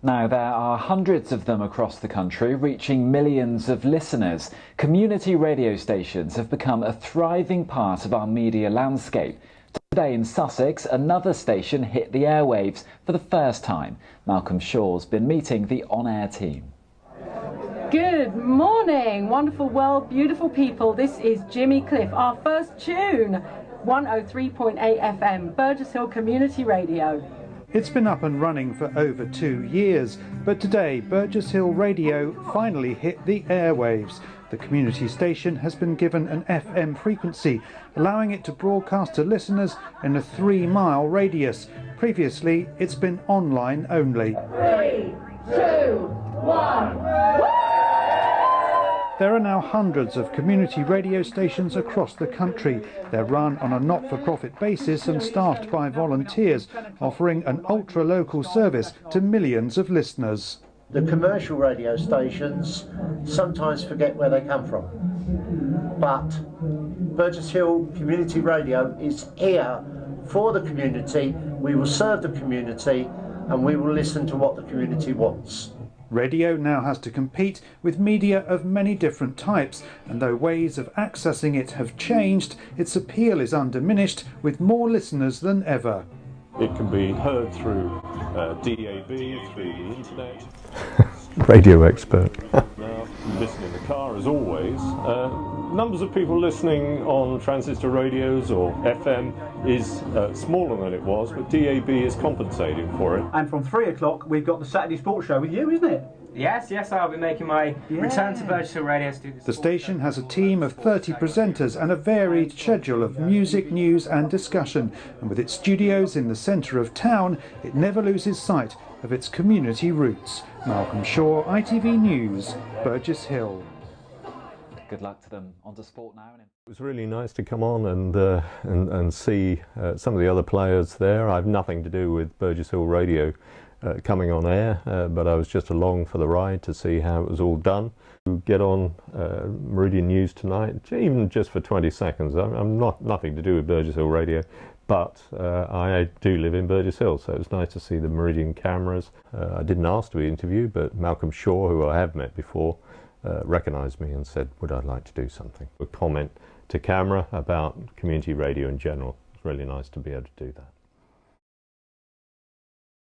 Now, there are hundreds of them across the country, reaching millions of listeners. Community radio stations have become a thriving part of our media landscape. Today in Sussex, another station hit the airwaves for the first time. Malcolm Shaw's been meeting the on-air team. Good morning, wonderful world, beautiful people. This is Jimmy Cliff, our first tune, 103.8 FM, Burgess Hill Community Radio. It's been up and running for over 2 years, but today Burgess Hill Radio finally hit the airwaves. The community station has been given an FM frequency, allowing it to broadcast to listeners in a 3-mile radius. Previously, it's been online only. 3, 2, 1. There are now hundreds of community radio stations across the country. They're run on a not-for-profit basis and staffed by volunteers, offering an ultra-local service to millions of listeners. The commercial radio stations sometimes forget where they come from, but Burgess Hill Community Radio is here for the community. We will serve the community and we will listen to what the community wants. Radio now has to compete with media of many different types, and though ways of accessing it have changed, its appeal is undiminished with more listeners than ever. It can be heard through DAB, through the internet. Radio expert. Now, listen in the car as always. Numbers of people listening on transistor radios or FM is smaller than it was, but DAB is compensating for it. And from 3 o'clock we've got the Saturday Sports Show with you, isn't it? Yes, I'll be making my return to Burgess Hill Radio to do this. The station has a team of 30 presenters and a varied schedule of music, news and discussion. And with its studios in the centre of town, it never loses sight of its community roots. Malcolm Shaw, ITV News, Burgess Hill. Good luck to them. On to sport now. It was really nice to come on and see some of the other players there. I have nothing to do with Burgess Hill Radio coming on air, but I was just along for the ride to see how it was all done. To get on Meridian News tonight, even just for 20 seconds. I'm nothing to do with Burgess Hill Radio, but I do live in Burgess Hill, so it was nice to see the Meridian cameras. I didn't ask to be interviewed, but Malcolm Shaw, who I have met before, recognised me and said, would I like to do something? A comment to camera about community radio in general. It's really nice to be able to do that.